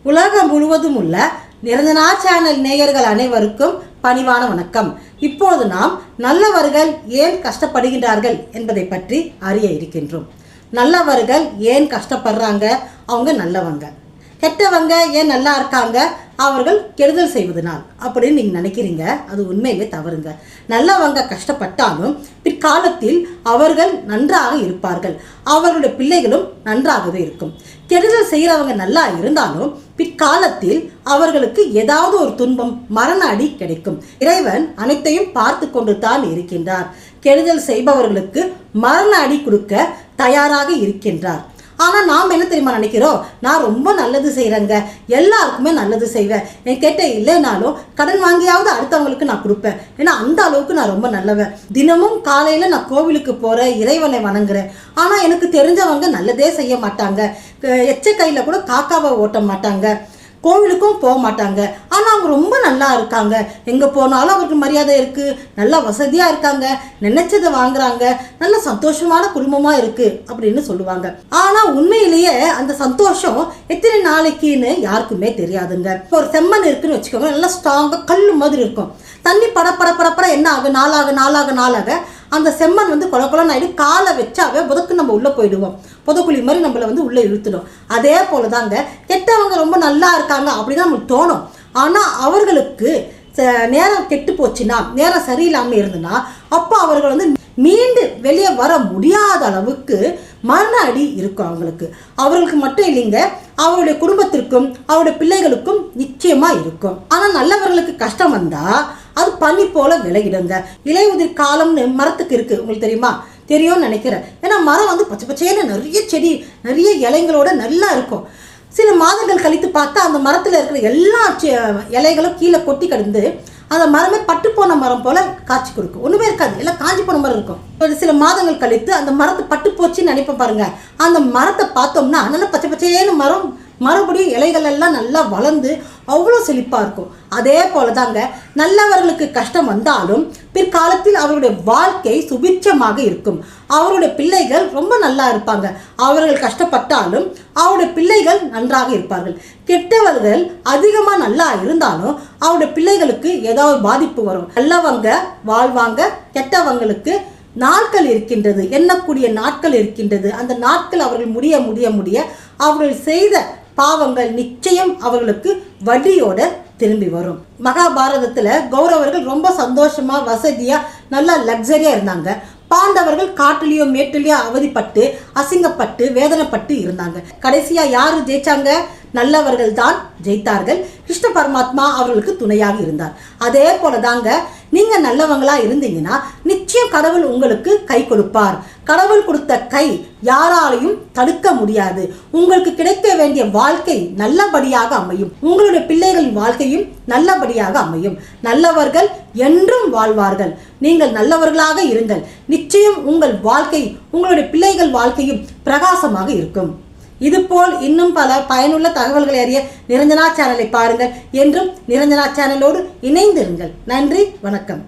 உலகம் முழுவதும் உள்ள நிரஞ்சனா சேனல் நேயர்கள் அனைவருக்கும் பணிவான வணக்கம். இப்போது நாம் நல்லவர்கள் ஏன் கஷ்டப்படுகின்றார்கள் என்பதை பற்றி அறிய இருக்கின்றோம். நல்லவர்கள் ஏன் கஷ்டப்படுறாங்க? அவங்க நல்லவங்க. கெட்டவங்க ஏன் நல்லா இருக்காங்க? அவர்கள் கெடுதல் செய்வதனால் அப்படின்னு நீங்கள் நினைக்கிறீங்க. அது உண்மையிலே தவறுங்க. நல்லவங்க கஷ்டப்பட்டாலும் பிற்காலத்தில் அவர்கள் நன்றாக இருப்பார்கள். அவர்களுடைய பிள்ளைகளும் நன்றாகவே இருக்கும். கெடுதல் செய்கிறவங்க நல்லா இருந்தாலும் பிற்காலத்தில் அவர்களுக்கு ஏதாவது ஒரு துன்பம், மரண அடி கிடைக்கும். இறைவன் அனைத்தையும் பார்த்து கொண்டு தான் இருக்கின்றார். கெடுதல் செய்பவர்களுக்கு மரண அடி கொடுக்க தயாராக இருக்கின்றார். ஆனால் நாம் என்ன தெரியுமா நினைக்கிறோம்? நான் ரொம்ப நல்லது செய்கிறேங்க, எல்லாருக்குமே நல்லது செய்வேன், என் கேட்ட இல்லைனாலும் கடன் வாங்கியாவது அடுத்தவங்களுக்கு நான் கொடுப்பேன், ஏன்னா அந்த அளவுக்கு நான் ரொம்ப நல்லவன். தினமும் காலையில் நான் கோவிலுக்கு போகிறேன், இறைவனை வணங்குறேன். ஆனால் எனக்கு தெரிஞ்சவங்க நல்லதே செய்ய மாட்டாங்க. எச்ச கையில் கூட காக்காவை ஓட்ட மாட்டாங்க, கோவிலுக்கும் போக மாட்டாங்க. ஆனால் அவங்க ரொம்ப நல்லா இருக்காங்க. எங்கே போனாலும் அவருக்கு மரியாதை இருக்குது, நல்லா வசதியாக இருக்காங்க, நினைச்சதை வாங்குறாங்க, நல்ல சந்தோஷமான குடும்பமாக இருக்குது அப்படின்னு சொல்லுவாங்க. ஆனால் உண்மையிலேயே அந்த சந்தோஷம் எத்தனை நாளைக்குன்னு யாருக்குமே தெரியாதுங்க. இப்போ ஒரு செம்மண் இருக்குன்னு வச்சுக்கோங்க, நல்லா ஸ்ட்ராங்காக கல் மாதிரி இருக்கும். தண்ணி படப்பட என்ன ஆகும்? நாளாக அந்த செம்மண் வந்து கொலன்னு ஆகிடும். காலை வச்சாவே புதக்கு நம்ம உள்ளே போயிடுவோம். புதக்குழி மாதிரி நம்மளை வந்து உள்ளே இழுத்துடும். அதே போல தாங்க கெட்டவங்க ரொம்ப நல்லா இருக்காங்க அப்படின்னு நம்மளுக்கு தோணும். ஆனால் அவர்களுக்கு நேரம் கெட்டு போச்சுன்னா, நேரம் சரியில்லாமல் இருந்துன்னா, அப்போ அவர்கள் வந்து மீண்டு வெளியே வர முடியாத அளவுக்கு மரண அடி இருக்கும் அவங்களுக்கு. அவர்களுக்கு மட்டும் இல்லைங்க, அவருடைய குடும்பத்திற்கும் அவருடைய பிள்ளைகளுக்கும் நிச்சயமாக இருக்கும். ஆனால் நல்லவர்களுக்கு கஷ்டம் வந்தால் அது பனி போல விலகிடுங்க. இலையுதிர் காலம்னு மரத்துக்கு இருக்குது, உங்களுக்கு தெரியுமா? தெரியும்னு நினைக்கிறேன். ஏன்னா மரம் வந்து பச்சை பச்சைன்னு நிறைய செடி, நிறைய இலைங்களோட நல்லா இருக்கும். சில மாதங்கள் கழித்து பார்த்தா அந்த மரத்தில் இருக்கிற எல்லா இலைகளும் கீழே கொட்டி கிடந்து அந்த மரமே பட்டு போன மரம் போல காட்சி கொடுக்கும். ஒன்றுமே இருக்காது, எல்லாம் காஞ்சி போன மரம் இருக்கும். ஒரு சில மாதங்கள் கழித்து அந்த மரத்தை பட்டு போச்சுன்னு நினைப்ப பாருங்க. அந்த மரத்தை பார்த்தோம்னா நல்லா பச்சை பச்சைன்னு மறுபடியும் இலைகள் எல்லாம் நல்லா வளர்ந்து அவ்வளோ செழிப்பாக இருக்கும். அதே போல தாங்க நல்லவர்களுக்கு கஷ்டம் வந்தாலும் பிற்காலத்தில் அவருடைய வாழ்க்கை சுபிட்சமாக இருக்கும். அவருடைய பிள்ளைகள் ரொம்ப நல்லா இருப்பாங்க. அவர்கள் கஷ்டப்பட்டாலும் அவருடைய பிள்ளைகள் நன்றாக இருப்பார்கள். கெட்டவர்கள் அதிகமாக நல்லா இருந்தாலும் அவருடைய பிள்ளைகளுக்கு ஏதாவது பாதிப்பு வரும். நல்லவங்க வாழ்வாங்க, கெட்டவங்களுக்கு நாட்கள் இருக்கின்றது, எண்ணக்கூடிய நாட்கள் இருக்கின்றது. அந்த நாட்கள் அவர்கள் முடிய அவர்கள் செய்த பாவங்கள் நிச்சயம் அவர்களுக்கு வட்டியோட திரும்பி வரும். மகாபாரதத்தில் கௌரவர்கள் ரொம்ப சந்தோஷமா வசதியா நல்லா லக்ஸரியா இருந்தாங்க. பாண்டவர்கள் காட்டிலேயோ மேட்டிலேயோ அவதிப்பட்டு அசிங்கப்பட்டு வேதனைப்பட்டு இருந்தாங்க. கடைசியா யாரு ஜெயிச்சாங்க? நல்லவர்கள் தான் ஜெயித்தார்கள். கிருஷ்ண பரமாத்மா அவர்களுக்கு துணையாக இருந்தார். அதே போல தாங்க நீங்க நல்லவங்களா இருந்தீங்கன்னா நிச்சயம் கடவுள் உங்களுக்கு கை கொடுப்பார். கடவுள் கொடுத்த கை யாராலையும் தடுக்க முடியாது. உங்களுக்கு கிடைக்க வேண்டிய வாழ்க்கை நல்லபடியாக அமையும். உங்களுடைய பிள்ளைகளின் வாழ்க்கையும் நல்லபடியாக அமையும். நல்லவர்கள் என்றும் வாழ்வார்கள். நீங்கள் நல்லவர்களாக இருங்கள். நிச்சயம் உங்கள் வாழ்க்கை, உங்களுடைய பிள்ளைகள் வாழ்க்கையும் பிரகாசமாக இருக்கும். இதுபோல் இன்னும் பல பயனுள்ள தகவல்களை அறிய நிரஞ்சனா சேனலை பாருங்கள். என்றும் நிரஞ்சனா சேனலோடு இணைந்திருங்கள். நன்றி, வணக்கம்.